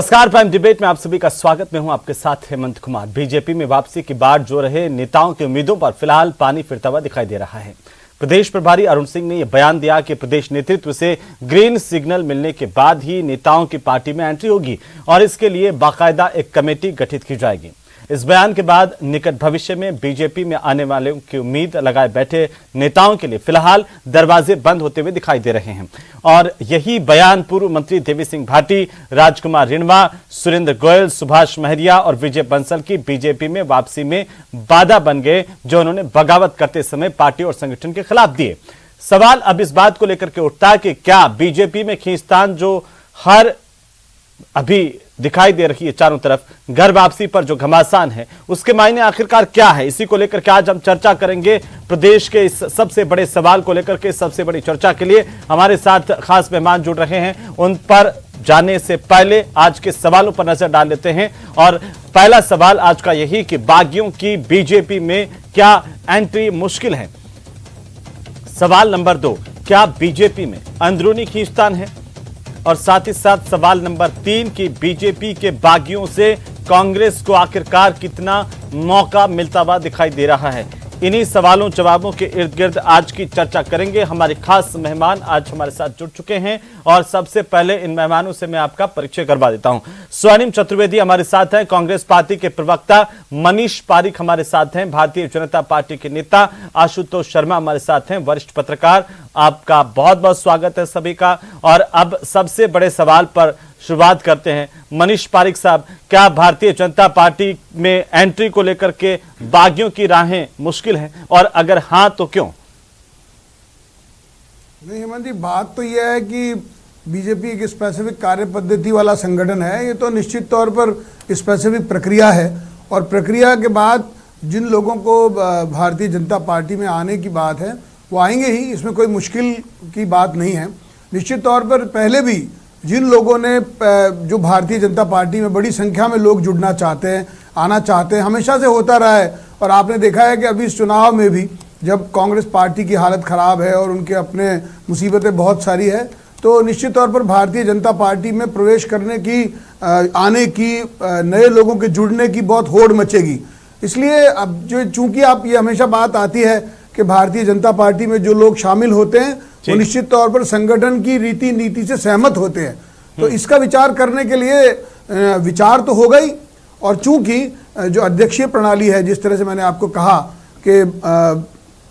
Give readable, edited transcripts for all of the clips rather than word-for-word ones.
नमस्कार, prime debate में आप सभी का स्वागत। मैं हूं आपके साथ हेमंत कुमार। बीजेपी में वापसी की बाट जो रहे नेताओं की उम्मीदों पर फिलहाल पानी फिरता हुआ दिखाई दे रहा है। प्रदेश प्रभारी अरुण सिंह ने यह बयान दिया कि प्रदेश नेतृत्व से ग्रीन सिग्नल मिलने के बाद ही नेताओं की पार्टी में एंट्री होगी और इसके लिए बाकायदा एक कमेटी गठित की जाएगी। इस बयान के बाद निकट भविष्य में बीजेपी में आने वालों की उम्मीद लगाए बैठे नेताओं के लिए फिलहाल दरवाजे बंद होते हुए दिखाई दे रहे हैं और यही बयान पूर्व मंत्री देवी सिंह भाटी, राजकुमार रिणवा, सुरेंद्र गोयल, सुभाष महरिया और विजय बंसल की बीजेपी में वापसी में बाधा बन गए, जो उन्होंने बगावत करते समय पार्टी और संगठन के खिलाफ दिए। सवाल अब इस बात को लेकर के उठता है कि क्या बीजेपी में खींचतान जो हर अभी दिखाई दे रही है चारों तरफ, घर वापसी पर जो घमासान है, उसके मायने आखिरकार क्या है? इसी को लेकर के आज हम चर्चा करेंगे। प्रदेश के इस सबसे बड़े सवाल को लेकर के सबसे बड़ी चर्चा के लिए हमारे साथ खास मेहमान जुड़ रहे हैं। उन पर जाने से पहले आज के सवालों पर नजर डाल लेते हैं और पहला सवाल आज का यही कि बागियों की बीजेपी में क्या एंट्री मुश्किल है? सवाल नंबर 2, क्या बीजेपी में अंदरूनी खींचतान है? और साथ ही साथ सवाल नंबर 3 की बीजेपी के बागियों से कांग्रेस को आखिरकार कितना मौका मिलता हुआ दिखाई दे रहा है? इन्हीं सवालों जवाबों के इर्द गिर्द आज की चर्चा करेंगे। हमारे खास मेहमान आज हमारे साथ जुड़ चुके हैं और सबसे पहले इन मेहमानों से मैं आपका परिचय करवा देता हूं। स्वर्णिम चतुर्वेदी हमारे साथ हैं, कांग्रेस पार्टी के प्रवक्ता मनीष पारिक हमारे साथ हैं, भारतीय जनता पार्टी के नेता आशुतोष शर्मा हमारे साथ हैं, वरिष्ठ पत्रकार। आपका बहुत बहुत स्वागत है सभी का। और अब सबसे बड़े सवाल पर शुरुआत करते हैं। मनीष पारिक साहब, क्या भारतीय जनता पार्टी में एंट्री को लेकर के बागियों की राहें मुश्किल हैं और अगर हां तो क्यों? नहीं हेमंत जी, बात तो यह है कि बीजेपी एक स्पेसिफिक कार्य पद्धति वाला संगठन है। ये तो निश्चित तौर पर स्पेसिफिक प्रक्रिया है और प्रक्रिया के बाद जिन लोगों को भारतीय जनता पार्टी में आने की बात है वो आएंगे ही, इसमें कोई मुश्किल की बात नहीं है। निश्चित तौर पर पहले भी जिन लोगों ने जो भारतीय जनता पार्टी में बड़ी संख्या में लोग जुड़ना चाहते हैं, आना चाहते हैं, हमेशा से होता रहा है। और आपने देखा है कि अभी इस चुनाव में भी जब कांग्रेस पार्टी की हालत ख़राब है और उनके अपने मुसीबतें बहुत सारी है, तो निश्चित तौर पर भारतीय जनता पार्टी में प्रवेश करने की, आने की, नए लोगों के जुड़ने की बहुत होड़ मचेगी। इसलिए अब जो चूंकि आप ये हमेशा बात आती है कि भारतीय जनता पार्टी में जो लोग शामिल होते हैं वो निश्चित तौर पर संगठन की रीति नीति से सहमत होते हैं, तो इसका विचार करने के लिए विचार तो होगा ही। और चूंकि जो अध्यक्षीय प्रणाली है, जिस तरह से मैंने आपको कहा कि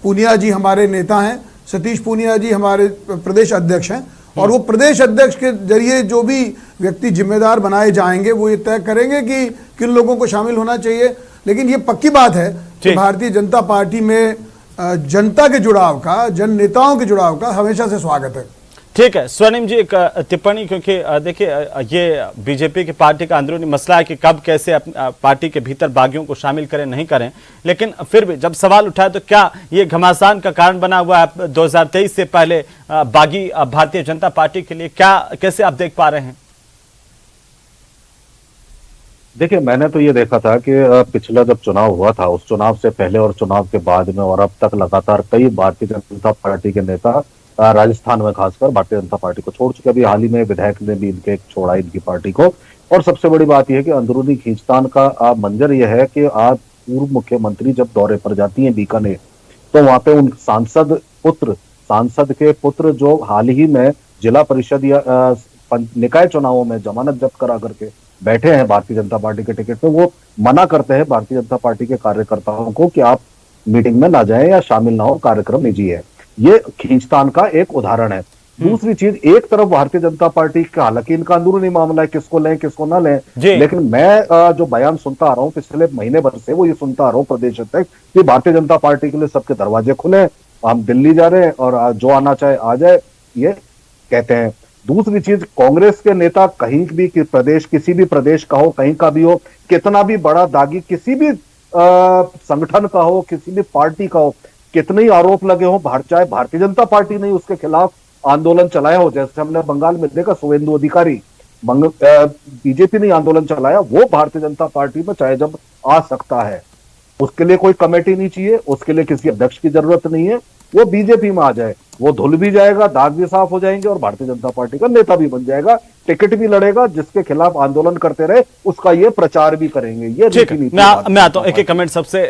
पूनिया जी हमारे नेता हैं, सतीश पूनिया जी हमारे प्रदेश अध्यक्ष हैं और वो प्रदेश अध्यक्ष के जरिए जो भी व्यक्ति जिम्मेदार बनाए जाएंगे वो ये तय करेंगे कि किन लोगों को शामिल होना चाहिए। लेकिन ये पक्की बात है कि भारतीय जनता पार्टी में जनता के जुड़ाव का, जन नेताओं के जुड़ाव का हमेशा से स्वागत है। ठीक है स्वर्णिम जी, एक टिप्पणी, क्योंकि देखिए ये बीजेपी की पार्टी का अंदरूनी मसला है कि कब कैसे पार्टी के भीतर बागियों को शामिल करें नहीं करें, लेकिन फिर भी जब सवाल उठाए तो क्या ये घमासान का कारण बना हुआ है 2023 से पहले बागी भारतीय जनता पार्टी के लिए? क्या कैसे आप देख पा रहे हैं? देखिए, मैंने तो ये देखा था कि पिछला जब चुनाव हुआ था, उस चुनाव से पहले और चुनाव के बाद में और अब तक लगातार कई भारतीय जनता पार्टी के नेता राजस्थान में खासकर भारतीय जनता पार्टी को छोड़ चुके। अभी हाल ही में विधायक ने भी इनके छोड़ा इनकी पार्टी को। और सबसे बड़ी बात यह है कि अंदरूनी खींचतान का मंजर यह है कि आज पूर्व मुख्यमंत्री जब दौरे पर जाती है बीकानेर, तो वहां पे उन सांसद के पुत्र जो हाल ही में जिला परिषद या निकाय चुनावों में जमानत जब्त करा करके बैठे हैं भारतीय जनता पार्टी के टिकट पे, वो मना करते हैं भारतीय जनता पार्टी के कार्यकर्ताओं को कि आप मीटिंग में ना जाएं या शामिल ना हो, कार्यक्रम निजी है। ये खींचतान का एक उदाहरण है। दूसरी चीज, एक तरफ भारतीय जनता पार्टी का, हालांकि इनका अंदरूनी मामला है किसको लें किसको ना लें, लेकिन मैं जो बयान सुनता आ रहा हूं पिछले महीने भर से, वो ये सुनता आ रहा हूं प्रदेश अध्यक्ष कि भारतीय जनता पार्टी के लिए सबके दरवाजे खुले, हम दिल्ली जा रहे हैं और जो आना चाहे आ जाए, ये कहते हैं। दूसरी चीज, कांग्रेस के नेता कहीं भी कि प्रदेश, किसी भी प्रदेश का हो, कहीं का भी हो, कितना भी बड़ा दागी किसी भी संगठन का हो, किसी भी पार्टी का हो, कितने ही आरोप लगे हो, चाहे भारतीय जनता पार्टी ने उसके खिलाफ आंदोलन चलाया हो, जैसे हमने बंगाल में देखा शुवेंदु अधिकारी, बीजेपी ने आंदोलन चलाया, वो भारतीय जनता पार्टी में चाहे जब आ सकता है। उसके लिए कोई कमेटी नहीं चाहिए, उसके लिए किसी अध्यक्ष की जरूरत नहीं है, वो बीजेपी में आ जाए, वो धुल भी जाएगा, दाग भी साफ हो जाएंगे और भारतीय जनता पार्टी का नेता भी बन जाएगा, टिकट भी लड़ेगा, जिसके खिलाफ आंदोलन करते रहे उसका ये प्रचार भी करेंगे। ये ठीक है, मैं आता हूं, एक कमेंट सबसे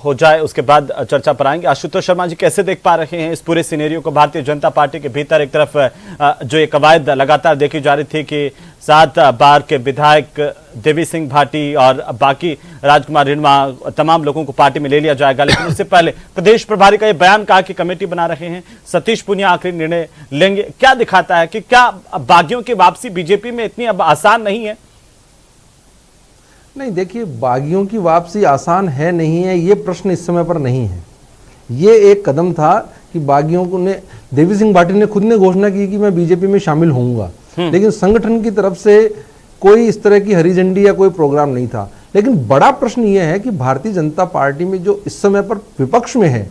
हो जाए उसके बाद चर्चा पर आएंगे। आशुतोष शर्मा जी, कैसे देख पा रहे हैं इस पूरे सिनेरियो को? भारतीय जनता पार्टी के भीतर एक तरफ जो ये कवायद लगातार देखी जा रही थी कि 7 बार के विधायक देवी सिंह भाटी और बाकी राजकुमार रिणवा तमाम लोगों को पार्टी में ले लिया जाएगा, लेकिन उससे पहले प्रदेश प्रभारी का ये बयान कहा कि कमेटी बना रहे हैं, सतीश पुनिया आखिरी निर्णय लेंगे। क्या दिखाता है कि क्या बागियों की वापसी बीजेपी में इतनी अब आसान नहीं है? नहीं, देखिए, बागियों की वापसी आसान है नहीं है, ये प्रश्न इस समय पर नहीं है। ये एक कदम था कि बागियों को ने, देवी सिंह भाटी ने खुद ने घोषणा की कि मैं बीजेपी में शामिल होऊंगा, लेकिन संगठन की तरफ से कोई इस तरह की हरी झंडी या कोई प्रोग्राम नहीं था। लेकिन बड़ा प्रश्न यह है कि भारतीय जनता पार्टी में जो इस समय पर विपक्ष में है,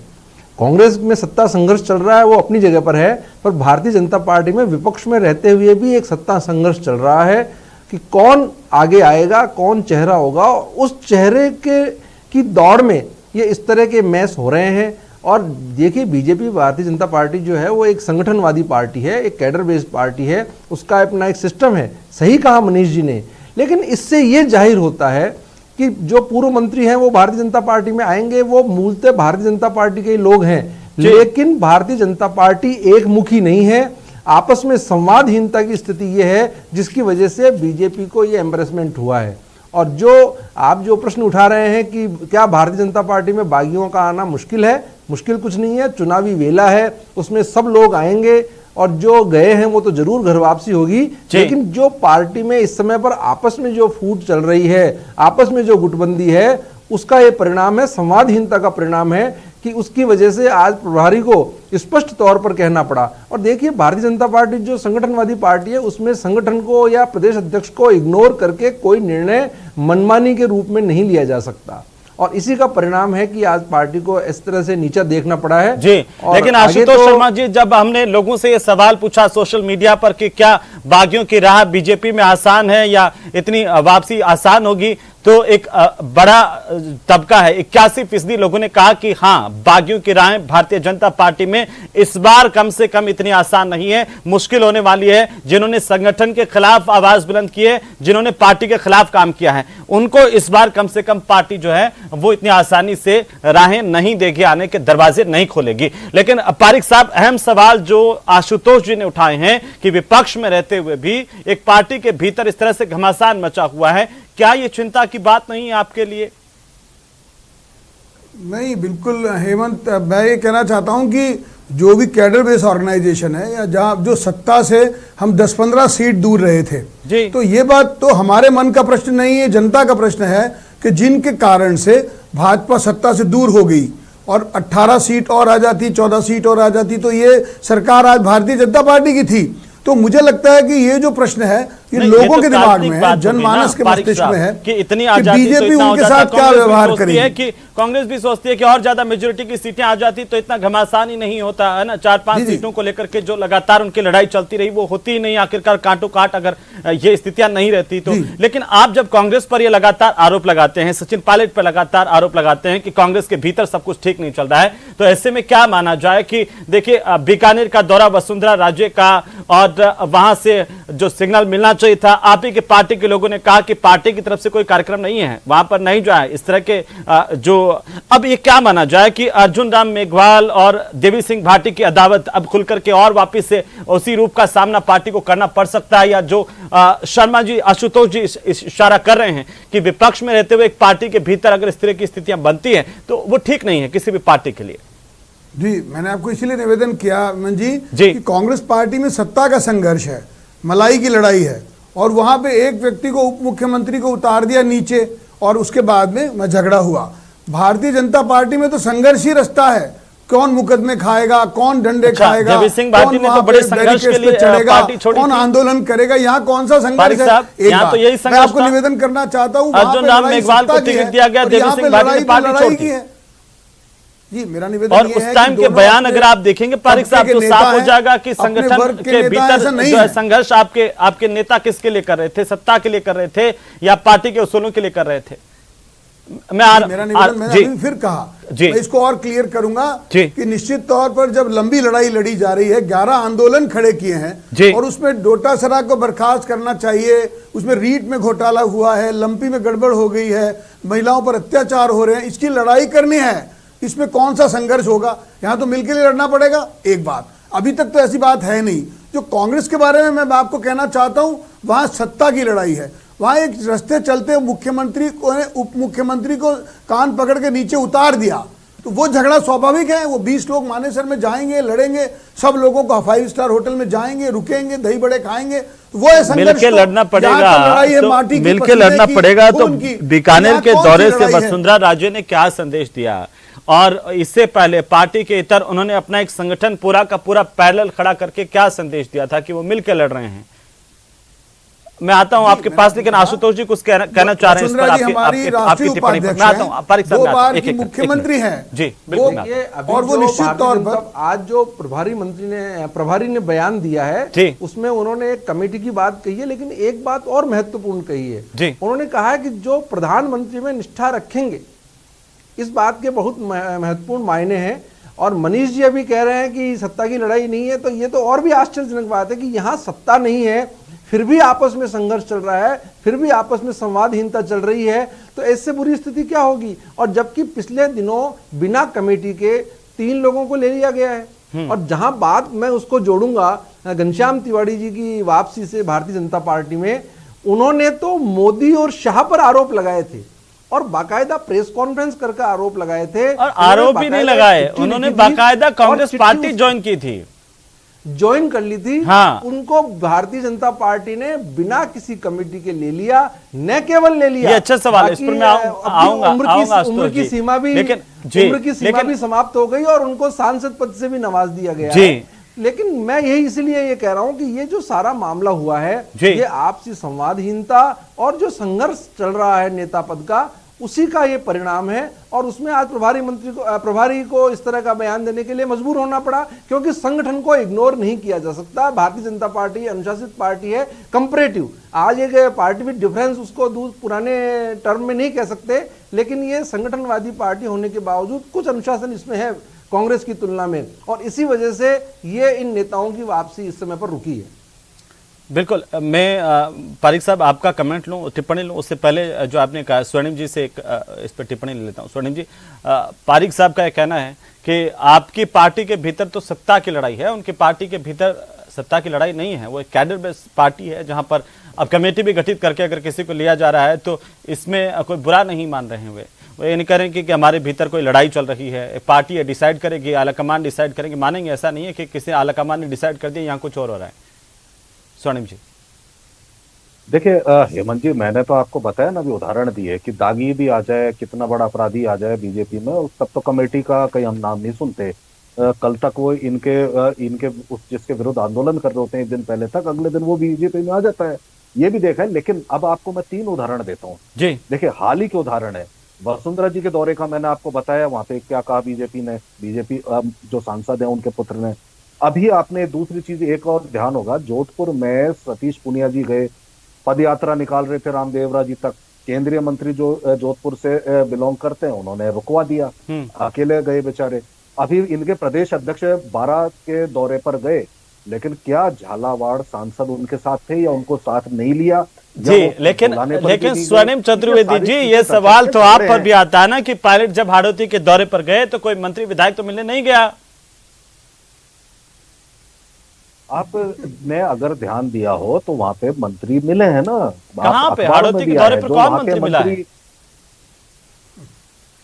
कांग्रेस में सत्ता संघर्ष चल रहा है, वो अपनी जगह पर है, पर भारतीय जनता पार्टी में विपक्ष में रहते हुए भी एक सत्ता संघर्ष चल रहा है कि कौन आगे आएगा, कौन चेहरा होगा। उस चेहरे की दौड़ में ये इस तरह के मैच हो रहे हैं। और देखिए, बीजेपी भारतीय जनता पार्टी जो है वो एक संगठनवादी पार्टी है, एक कैडर बेस्ड पार्टी है, उसका अपना एक सिस्टम है। सही कहा मनीष जी ने, लेकिन इससे ये जाहिर होता है कि जो पूर्व मंत्री हैं वो भारतीय जनता पार्टी में आएंगे, वो मूलतः भारतीय जनता पार्टी के लोग हैं, लेकिन भारतीय जनता पार्टी एक मुखी नहीं है। आपस में संवादहीनता की स्थिति ये है जिसकी वजह से बीजेपी को ये एम्बैरेसमेंट हुआ है। और जो आप जो प्रश्न उठा रहे हैं कि क्या भारतीय जनता पार्टी में बागियों का आना मुश्किल है, मुश्किल कुछ नहीं है। चुनावी वेला है, उसमें सब लोग आएंगे और जो गए हैं वो तो जरूर घर वापसी होगी। लेकिन जो पार्टी में इस समय पर आपस में जो फूट चल रही है, आपस में जो गुटबंदी है, उसका ये परिणाम है, संवादहीनता का परिणाम है कि उसकी वजह से आज प्रभारी को स्पष्ट तौर पर कहना पड़ा। और देखिए, भारतीय जनता पार्टी जो संगठनवादी पार्टी है, उसमें संगठन को या प्रदेश अध्यक्ष को इग्नोर करके कोई निर्णय मनमानी के रूप में नहीं लिया जा सकता। और इसी का परिणाम है कि आज पार्टी को इस तरह से नीचा देखना पड़ा है जी। लेकिन आशुतोष शर्मा जी, जब हमने लोगों से ये सवाल पूछा सोशल मीडिया पर कि क्या बागियों की राह बीजेपी में आसान है या इतनी वापसी आसान होगी, तो एक बड़ा तबका है, 81% लोगों ने कहा कि हाँ, बागियों की राहें भारतीय जनता पार्टी में इस बार कम से कम इतनी आसान नहीं है, मुश्किल होने वाली है। जिन्होंने संगठन के खिलाफ आवाज बुलंद की है, जिन्होंने पार्टी के खिलाफ काम किया है, उनको इस बार कम से कम पार्टी जो है वो इतनी आसानी से राहें नहीं देगी, आने के दरवाजे नहीं खोलेगी। लेकिन पारिक साहब, अहम सवाल जो आशुतोष जी ने उठाए हैं कि विपक्ष में रहते हुए भी एक पार्टी के भीतर इस तरह से घमासान मचा हुआ है, क्या ये चिंता की बात नहीं है आपके लिए? नहीं, बिल्कुल हेमंत, मैं ये कहना चाहता हूं कि जो भी कैडर बेस ऑर्गेनाइजेशन है या जहां जो सत्ता से हम 10-15 सीट दूर रहे थे जी, तो ये बात तो हमारे मन का प्रश्न नहीं है, जनता का प्रश्न है कि जिनके कारण से भाजपा सत्ता से दूर हो गई और 18 सीट और आ जाती, 14 सीट और आ जाती, तो ये सरकार आज भारतीय जनता पार्टी की थी। तो मुझे लगता है कि ये जो प्रश्न है ये लोगों के दिमाग में है, जनमानस के मस्तिष्क में है कि इतनी बीजेपी उनके साथ क्या व्यवहार करेगी है कि कांग्रेस भी सोचती है कि और ज्यादा मेजोरिटी की सीटें आ जाती तो इतना घमासान ही नहीं होता है ना। 4-5 सीटों को लेकर के जो लगातार उनकी लड़ाई चलती रही वो होती ही नहीं, आखिरकार कांटो काट अगर ये स्थितियां नहीं रहती तो। लेकिन आप जब कांग्रेस पर ये लगातार आरोप लगाते हैं, सचिन पायलट पर लगातार आरोप लगाते हैं कि कांग्रेस के भीतर सब कुछ ठीक नहीं चल रहा है, तो ऐसे में क्या माना जाए कि देखिए बीकानेर का दौरा वसुंधरा राजे का और वहां से जो सिग्नल मिलना चाहिए था, आप ही के पार्टी के लोगों ने कहा कि पार्टी की तरफ से कोई कार्यक्रम नहीं है, वहां पर नहीं जाए, इस तरह के जो अब ये क्या माना जाए कि अर्जुन राम मेघवाल और देवी सिंह भाटी की अदावत अब खुलकर के और वापस से उसी रूप का सामना पार्टी को करना पड़ सकता है, या जो शर्मा जी, आशुतोष जी इशारा कर रहे हैं कि विपक्ष में रहते हुए एक पार्टी के भीतर अगर इस तरह की स्थितियां बनती हैं तो वो ठीक नहीं है किसी भी पार्टी के लिए? जी, मैंने आपको इसीलिए निवेदन किया मन जी कि कांग्रेस पार्टी में सत्ता का संघर्ष है, मलाई की लड़ाई है, और वहां पे एक व्यक्ति को, उप मुख्यमंत्री को उतार दिया नीचे और उसके बाद में झगड़ा हुआ। भारतीय जनता पार्टी में तो संघर्ष ही रास्ता है, कौन मुकदमे खाएगा, कौन डंडे खाएगा, कौन वहां पे बैरिकेड्स पे चढ़ेगा, कौन आंदोलन करेगा, यहाँ कौन सा संघर्ष है। मैं आपको निवेदन करना चाहता हूँ, अर्जुन राम मेघवाल को टिकट दिया गया, देवी सिंह भाटी ने पार्टी छोड़ दी है जी। मेरा निवेदन और उस टाइम के बयान अगर आप देखेंगे पारिक साहब तो साफ हो जाएगा कि संगठन के भीतर जो है संघर्ष आपके नेता किसके लिए कर रहे थे, सत्ता के लिए कर रहे थे या पार्टी के उसूलों के लिए कर रहे थे? मेरा निवेदन मैंने अभी फिर कहा, जी, मैं इसको और क्लियर करूंगा जी, कि निश्चित तौर पर जब लंबी लड़ाई लड़ी जा रही है, 11 आंदोलन खड़े किए हैं और उसमें डोटासरा को बर्खास्त करना चाहिए, उसमें रीट में घोटाला हुआ है, लंपी में गड़बड़ हो गई है, महिलाओं पर अत्याचार हो रहे हैं, इसकी लड़ाई करनी है। इसमें कौन सा संघर्ष होगा? यहां तो मिलकर लड़ना पड़ेगा। एक बात, अभी तक तो ऐसी बात है नहीं। जो कांग्रेस के बारे में मैं आपको कहना चाहता हूं, वहां सत्ता की लड़ाई है। वहां एक रास्ते चलते मुख्यमंत्री को, उप मुख्यमंत्री को कान पकड़ के नीचे उतार दिया, तो वो झगड़ा स्वाभाविक है। वो 20 लोग मानेसर में जाएंगे, लड़ेंगे, सब लोगों को 5 स्टार होटल में जाएंगे, रुकेंगे, दही बड़े खाएंगे, तो वो है संघर्ष। मिलके लड़ना पड़ेगा, तो मिलके लड़ना पड़ेगा। तो बीकानेर के दौरे से वसुंधरा राजे ने क्या संदेश दिया, और इससे पहले पार्टी के इतर उन्होंने अपना एक संगठन पूरा का पूरा पैरेलल खड़ा करके क्या संदेश दिया था कि वो मिलकर लड़ रहे हैं? मैं आता हूं आपके पास, लेकिन आशुतोष जी कुछ कहना चाह रहे हैं इस पर, आपकी टिप्पणी पर मैं आता हूं। पारिक साहब मुख्यमंत्री हैं जी, बिल्कुल। और वो निश्चित तौर पर आज जो प्रभारी ने बयान दिया है, उसमें उन्होंने एक कमेटी की बात कही है, लेकिन एक बात और महत्वपूर्ण कही है। उन्होंने कहा है कि जो प्रधानमंत्री में निष्ठा रखेंगे, इस बात के बहुत महत्वपूर्ण मायने हैं। और मनीष जी अभी कह रहे हैं कि सत्ता की लड़ाई नहीं है, तो ये तो और भी आश्चर्यजनक बात है कि यहाँ सत्ता नहीं है, फिर भी आपस में संघर्ष चल रहा है, फिर भी आपस में संवादहीनता चल रही है। तो इससे बुरी स्थिति क्या होगी? और जबकि पिछले दिनों बिना कमेटी के 3 लोगों को ले लिया गया है। और जहां बात मैं उसको जोड़ूंगा घनश्याम तिवारी जी की वापसी से भारतीय जनता पार्टी में, उन्होंने तो मोदी और शाह पर आरोप लगाए थे और बाकायदा प्रेस कॉन्फ्रेंस करके आरोप लगाए थे। और आरोप ही नहीं लगाए, उन्होंने बाकायदा कांग्रेस पार्टी ज्वाइन की थी, ज्वाइन कर ली थी। हाँ। उनको भारतीय जनता पार्टी ने बिना किसी कमेटी के ले लिया, न केवल ले लिया। ये अच्छा सवाल है, इस पर मैं आऊंगा। उम्र की सीमा भी समाप्त हो गई और उनको सांसद पद से भी नवाज दिया गया है। लेकिन मैं यही इसलिए ये कह रहा हूं कि ये जो सारा मामला हुआ है, ये आपसी संवादहीनता और जो संघर्ष चल रहा है नेता पद का, उसी का ये परिणाम है। और उसमें आज प्रभारी को इस तरह का बयान देने के लिए मजबूर होना पड़ा, क्योंकि संगठन को इग्नोर नहीं किया जा सकता। भारतीय जनता पार्टी अनुशासित पार्टी है, कंपैरेटिव। आज एक पार्टी विद डिफरेंस, उसको पुराने टर्म में नहीं कह सकते, लेकिन ये संगठनवादी पार्टी होने के बावजूद कुछ अनुशासन इसमें है कांग्रेस की तुलना में, और इसी वजह से ये इन नेताओं की वापसी इस समय पर रुकी है। बिल्कुल, मैं पारिक साहब आपका कमेंट लूं, टिप्पणी लूं, उससे पहले जो आपने कहा स्वर्णिम जी से इस पर टिप्पणी ले लेता हूं। स्वर्णिम जी, पारिक साहब का यह कहना है कि आपकी पार्टी के भीतर तो सत्ता की लड़ाई है, उनकी पार्टी के भीतर सत्ता की लड़ाई नहीं है, वो एक कैडर बेस्ड पार्टी है, जहां पर अब कमेटी भी गठित करके अगर किसी को लिया जा रहा है तो इसमें कोई बुरा नहीं मान रहे हैं। वो ये नहीं करेंगे कि हमारे भीतर कोई लड़ाई चल रही है, एक पार्टी है डिसाइड करेगी, आलाकमान डिसाइड करेंगे, मानेंगे। ऐसा नहीं है कि किसी आलाकमान ने डिसाइड कर दिया यहाँ कुछ और हो रहा है। स्वर्णिम जी देखिए हेमंत जी, मैंने तो आपको बताया ना, भी उदाहरण दिए कि दागी भी आ जाए, कितना बड़ा अपराधी आ जाए बीजेपी में, तब तो कमेटी का कहीं हम नाम नहीं सुनते। कल तक वो इनके जिसके विरुद्ध आंदोलन कर रहे होते हैं एक दिन पहले तक, अगले दिन वो बीजेपी में आ जाता है, ये भी देखा है। लेकिन अब आपको मैं 3 उदाहरण देता हूँ जी। देखिए, हाल ही के उदाहरण है वसुंधरा जी के दौरे का, मैंने आपको बताया वहां पे क्या कहा बीजेपी जो सांसद है उनके पुत्र ने। अभी आपने दूसरी चीज एक और ध्यान होगा, जोधपुर में सतीश पुनिया जी गए, पद यात्रा निकाल रहे थे रामदेवरा जी तक, केंद्रीय मंत्री जो जोधपुर से बिलोंग करते हैं उन्होंने रुकवा दिया, अकेले गए बेचारे। अभी इनके प्रदेश अध्यक्ष 12 के दौरे पर गए, लेकिन क्या झालावाड़ सांसद उनके साथ थे या उनको साथ नहीं लिया जी? लेकिन स्वर्णिम चतुर्वेदी जी, ये सवाल तो आप पर भी आता है ना कि पायलट जब हाड़ौती के दौरे पर गए तो कोई मंत्री विधायक तो मिलने नहीं गया। आपने अगर ध्यान दिया हो तो वहां पे मंत्री मिले हैं ना। कहां पे हाड़ौती के दौरे पर कौन मंत्री मिला है?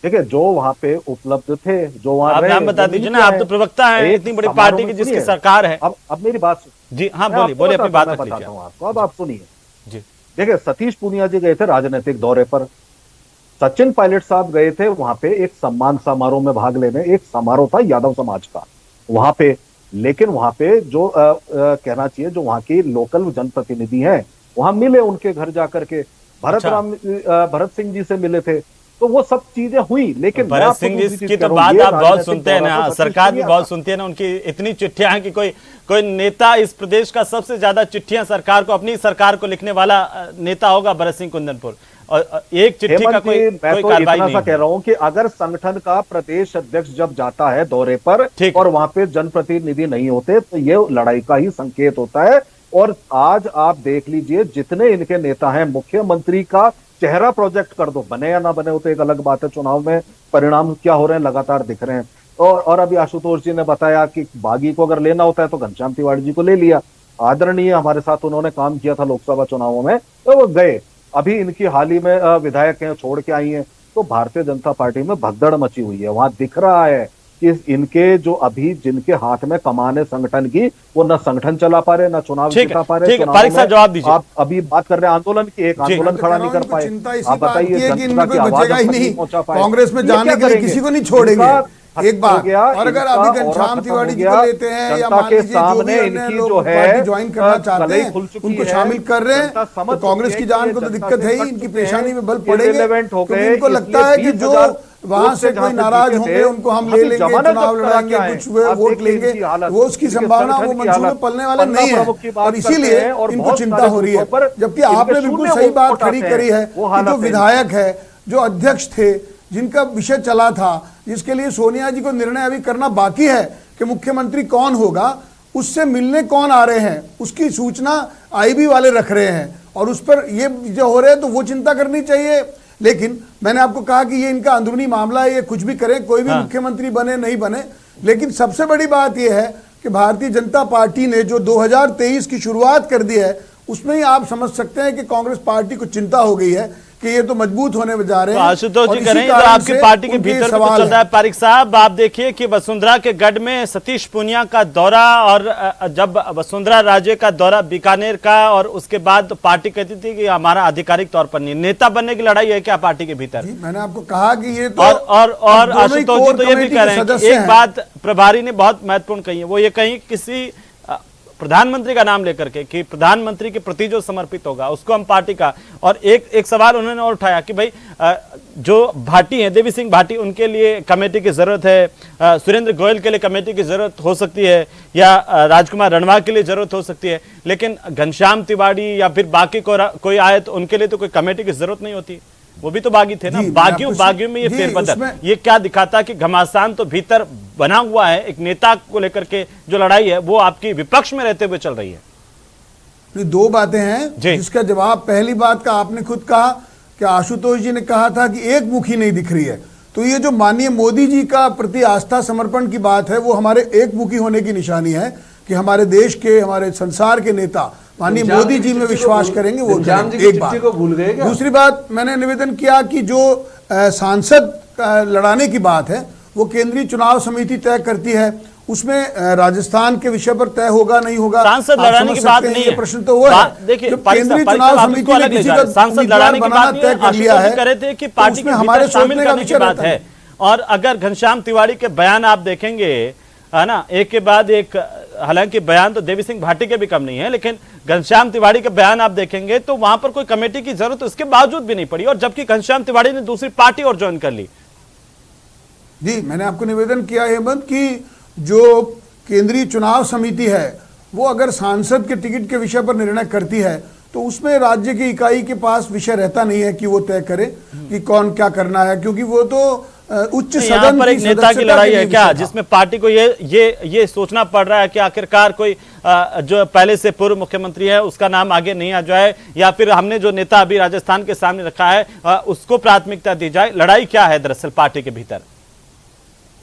देखिए, जो वहां पे उपलब्ध थे, जो वहां आप नाम बता दीजिए ना, आप तो प्रवक्ता हैं इतनी बड़ी पार्टी की जिसकी सरकार है। अब मेरी बात जी, हाँ बोलिए अपनी बात बताता हूँ आपको, अब आप सुनिए जी। देखिए, सतीश पुनिया जी गए थे राजनीतिक दौरे पर, सचिन पायलट साहब गए थे वहां पे एक सम्मान समारोह में भाग लेने, एक समारोह था यादव समाज का वहां पे। लेकिन वहां पे जो कहना चाहिए, जो वहां के लोकल जनप्रतिनिधि हैं वहां मिले, उनके घर जाकर के भरत सिंह जी से मिले थे, तो वो सब चीजें हुई। लेकिन मैं भरत आपको सिंह दूसरी जी चीज की कह तो रहा हूं, बात ये आप बहुत राजनीतिक सुनते हैं दौरा ना, तो सरकार भी नहीं बहुत आता। सुनती है ना, उनकी इतनी चिट्ठियां हैं कि कोई नेता इस प्रदेश का सबसे ज्यादा चिट्ठियां सरकार को, अपनी सरकार को लिखने वाला नेता होगा भरत सिंह कुंदनपुर, और एक चिट्ठी का हेमंत कोई जी, मैं तो कार्रवाई इतना सा नहीं कह रहा हूं कि अगर संगठन का प्रदेश अध्यक्ष जब जाता है दौरे पर ठीक। और वहां पे जनप्रतिनिधि नहीं होते तो ये लड़ाई का ही संकेत होता है। और आज आप देख लीजिए जितने इनके नेता हैं, मुख्यमंत्री का चेहरा प्रोजेक्ट कर दो, बने या ना बने हो तो एक अलग बात है, चुनाव में परिणाम क्या हो रहे हैं लगातार दिख रहे हैं। और अभी आशुतोष जी ने बताया कि बागी को अगर लेना होता है तो घनश्याम तिवारी जी को ले लिया, आदरणीय हमारे साथ उन्होंने काम किया था लोकसभा चुनावों में, तो वो गए। अभी इनकी हाल ही में विधायक हैं, छोड़ के आई हैं। तो भारतीय जनता पार्टी में भगदड़ मची हुई है। वहां दिख रहा है कि इनके जो अभी जिनके हाथ में कमान है संगठन की, वो ना संगठन चला पा रहे, ना चुनाव जिता पा रहे। पारिक साहब जवाब दीजिए। आप अभी बात कर रहे हैं आंदोलन की, एक आंदोलन खड़ा नहीं कर पाए। आप बताइए, जनता की आवाज अब तक नहीं पहुंचा पाए। कांग्रेस में जाने के लिए किसी को नहीं छोड़ेंगे, एक बात। और अगर अभी घनश्याम तिवारी जी को लेते हैं या मान लीजिए जो भी अन्य लोग पार्टी ज्वाइन करना चाहते हैं उनको शामिल कर रहे हैं, तो कांग्रेस की जान को तो दिक्कत है ही, इनकी परेशानी में बल पड़ेंगे। क्योंकि इनको लगता है कि जो वहां से कोई नाराज होंगे उनको हम ले लेंगे, चुनाव लड़ाएंगे, कुछ वोट लेंगे, वो उसकी संभावना, वो मंसूबे पलने वाले नहीं है। और इसीलिए इनको चिंता हो रही है। जबकि आपने बिल्कुल सही बात खड़ी करी है कि जो विधायक है, जो अध्यक्ष थे, जिनका विषय चला था, जिसके लिए सोनिया जी को निर्णय अभी करना बाकी है कि मुख्यमंत्री कौन होगा, उससे मिलने कौन आ रहे हैं, उसकी सूचना आईबी वाले रख रहे हैं। और उस पर ये जो हो रहे हैं तो वो चिंता करनी चाहिए। लेकिन मैंने आपको कहा कि ये इनका अंदरूनी मामला है, ये कुछ भी करें, कोई भी मुख्यमंत्री बने नहीं बने। लेकिन सबसे बड़ी बात यह है कि भारतीय जनता पार्टी ने जो 2023 की शुरुआत कर दी है, उसमें ही आप समझ सकते हैं कि कांग्रेस पार्टी को चिंता हो गई है कि ये तो मजबूत होने में जा रहे हैं। आशुतोष जी करें तो आपकी पार्टी के भीतर तो चल रहा है। पारिक साहब, आप देखिए कि वसुंधरा के गढ़ में सतीश पूनिया का दौरा, और जब वसुंधरा राजे का दौरा बीकानेर का, और उसके बाद पार्टी कहती थी कि हमारा आधिकारिक तौर पर नहीं, नेता बनने की लड़ाई है क्या पार्टी के भीतर? मैंने आपको कहा कि ये तो और आशुतोष जी तो ये भी कह रहे हैं कि एक बात प्रभारी ने बहुत महत्वपूर्ण कही है, वो ये कही किसी प्रधानमंत्री का नाम लेकर के कि प्रधानमंत्री के प्रति जो समर्पित होगा उसको हम पार्टी का। और एक सवाल उन्होंने और उठाया कि भाई जो भाटी हैं, देवी सिंह भाटी, उनके लिए कमेटी की जरूरत है, सुरेंद्र गोयल के लिए कमेटी की जरूरत हो सकती है, या राजकुमार रणवा के लिए जरूरत हो सकती है, लेकिन घनश्याम तिवारी या फिर बाकी कोई आए तो उनके लिए तो कोई कमेटी की जरूरत नहीं होती। वो भी तो बागी थे ना। बागियों में ये फेरबदल, ये क्या दिखाता कि घमासान तो भीतर बना हुआ है। एक नेता को लेकर के जो लड़ाई है वो आपकी विपक्ष में रहते हुए चल रही है। दो बातें हैं जिसका जवाब, पहली बात का आपने खुद कहा कि आशुतोष जी ने कहा था कि एक मुखी नहीं दिख रही है, तो ये जो माननीय मोदी जी का प्रति आस्था समर्पण की बात है वो हमारे एक मुखी होने की निशानी है कि हमारे देश के, हमारे संसार के नेता माननीय मोदी जी में विश्वास करेंगे। वो एक बात को भूल गए। दूसरी बात, मैंने निवेदन किया कि जो सांसद लड़ाने की बात है वो केंद्रीय चुनाव समिति तय करती है, उसमें राजस्थान के विषय पर तय होगा नहीं होगा। सांसद लड़ाने की बात नहीं है, प्रश्न तो वो है। देखिए केंद्रीय चुनाव समिति ने किसी का सांसद लड़ाने की बात तय कर लिया है, कह रहे थे कि पार्टी में हमारे शामिल करने की बात है। और अगर घनश्याम तिवारी के बयान आप देखेंगे, है ना, एक के बाद एक, हालांकि बयान तो देवी सिंह भाटी के भी कम नहीं है, लेकिन घनश्याम तिवारी के बयान आप देखेंगे तो वहां पर कोई कमेटी की जरूरत उसके बावजूद भी नहीं पड़ी, और जबकि घनश्याम तिवारी ने दूसरी पार्टी और ज्वाइन कर ली। जी, मैंने आपको निवेदन किया हेमंत कि जो केंद्रीय चुनाव समिति है वो अगर सांसद के टिकट के विषय पर निर्णय करती है तो उसमें राज्य की इकाई के पास विषय रहता नहीं है कि वो तय करे कि कौन क्या करना है, क्योंकि वो तो उच्च सदन पर एक नेता की लड़ाई है क्या, जिसमें पार्टी को ये सोचना पड़ रहा है कि आखिरकार कोई जो पहले से पूर्व मुख्यमंत्री है उसका नाम आगे नहीं आ जाए, या फिर हमने जो नेता अभी राजस्थान के सामने रखा है उसको प्राथमिकता दी जाए। लड़ाई क्या है दरअसल पार्टी के भीतर?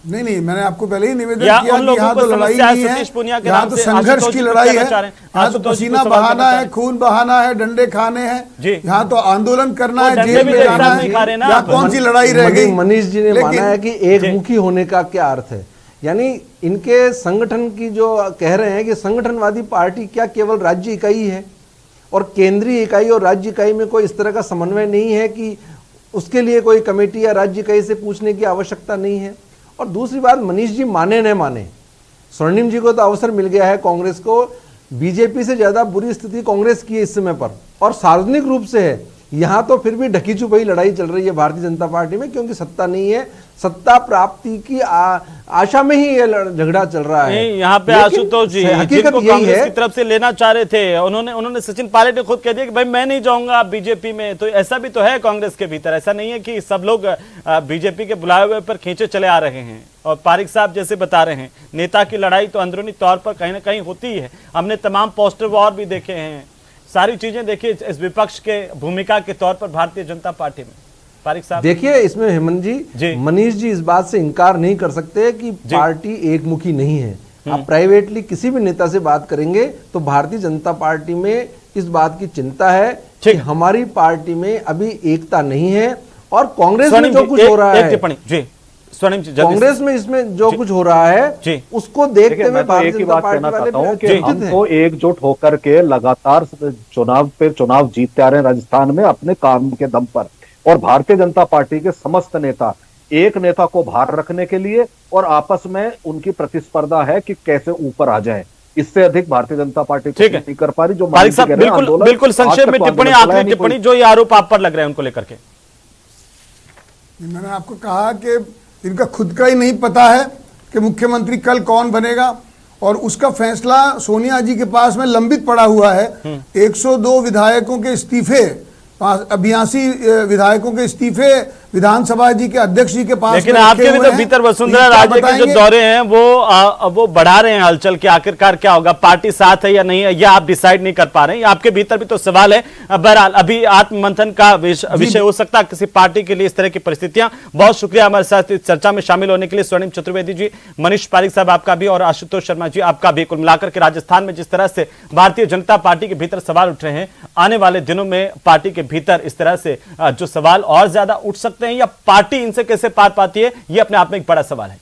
नहीं, मैंने आपको पहले ही निवेदन किया कि यहाँ तो लड़ाई नहीं है, यहाँ तो संघर्ष की लड़ाई है, यहाँ तो पसीना बहाना है, खून बहाना है, डंडे खाने हैं, यहाँ तो आंदोलन करना है, जेल में जाना है, यहाँ कौन सी लड़ाई रह गई? मनीष जी ने माना है कि एक मुखी होने का क्या अर्थ है, यानी इनके संगठन की जो कह रहे हैं कि संगठनवादी पार्टी क्या केवल राज्य इकाई है और केंद्रीय इकाई और राज्य इकाई में कोई इस तरह का समन्वय नहीं है कि उसके लिए कोई कमेटी या राज्य इकाई से पूछने की आवश्यकता नहीं है। और दूसरी बात, मनीष जी माने न माने, स्वर्णिम जी को तो अवसर मिल गया है कांग्रेस को, बीजेपी से ज्यादा बुरी स्थिति कांग्रेस की है इस समय पर, और सार्वजनिक रूप से है यहाँ तो फिर भी ढकी छुपी लड़ाई चल रही है भारतीय जनता पार्टी में, क्योंकि सत्ता नहीं है, सत्ता प्राप्ति की आशा में ही ये झगड़ा चल रहा है। नहीं, यहाँ पे आशुतोष जी जिनको कांग्रेस की तरफ से लेना चाह रहे थे, उन्होंने सचिन पायलट ने खुद कह दिया कि भाई मैं नहीं जाऊंगा बीजेपी में। तो ऐसा भी तो है कांग्रेस के भीतर, ऐसा नहीं है कि सब लोग बीजेपी के बुलाए हुए पर खींचे चले आ रहे हैं। और पारिक साहब जैसे बता रहे हैं, नेता की लड़ाई तो अंदरूनी तौर पर कहीं ना कहीं होती है। हमने तमाम पोस्टर वॉर भी देखे हैं, सारी चीजें देखिए इस विपक्ष के भूमिका के तौर पर भारतीय जनता पार्टी में। पारिक साहब देखिए, इसमें हेमंत जी, मनीष जी इस बात से इनकार नहीं कर सकते कि पार्टी एकमुखी नहीं है। आप प्राइवेटली किसी भी नेता से बात करेंगे तो भारतीय जनता पार्टी में इस बात की चिंता है कि हमारी पार्टी में अभी एकता नहीं है। और कांग्रेस में जो कुछ हो रहा है, कांग्रेस में इसमें जो कुछ हो रहा है उसको देखते हुए भारतीय जनता पार्टी वाले कि हमको एकजुट होकर के लगातार चुनाव पे चुनाव जीतते आ रहे हैं राजस्थान में अपने काम के दम पर। और भारतीय जनता पार्टी के समस्त नेता एक नेता को बाहर रखने के लिए और आपस में उनकी प्रतिस्पर्धा है कि कैसे ऊपर आ जाए। इससे अधिक भारतीय जनता पार्टी कुछ नहीं कर पा रही। जो बिल्कुल संक्षेप में टिप्पणी, आखिरी टिप्पणी, जो ये आरोप आप पर लग रहे हैं उनको लेकर के। मैंने आपको कहा कि इनका खुद का ही नहीं पता है कि मुख्यमंत्री कल कौन बनेगा, और उसका फैसला सोनिया जी के पास में लंबित पड़ा हुआ है। 102 विधायकों के इस्तीफे, 82 विधायकों के इस्तीफे विधानसभा जी के अध्यक्ष जी के पास। लेकिन आपके भी तो भीतर वसुंधरा राजे के जो दौरे हैं वो बढ़ा रहे हैं हलचल की। आखिरकार क्या होगा, पार्टी साथ है या नहीं है, यह आप डिसाइड नहीं कर पा रहे हैं। आपके भीतर भी तो सवाल है। बहरहाल अभी आत्ममंथन का विषय हो सकता है किसी पार्टी के लिए इस तरह की परिस्थितियां। बहुत शुक्रिया हमारे साथ इस चर्चा में शामिल होने के लिए स्वर्णिम चतुर्वेदी जी, मनीष पारिक साहब आपका भी, और आशुतोष शर्मा जी आपका भी। कुल मिलाकर के राजस्थान में जिस तरह से भारतीय जनता पार्टी के भीतर सवाल उठ रहे हैं, आने वाले दिनों में पार्टी के भीतर इस तरह से जो सवाल और ज्यादा उठ सकते हैं, या पार्टी इनसे कैसे पार पाती है, यह अपने आप में एक बड़ा सवाल है।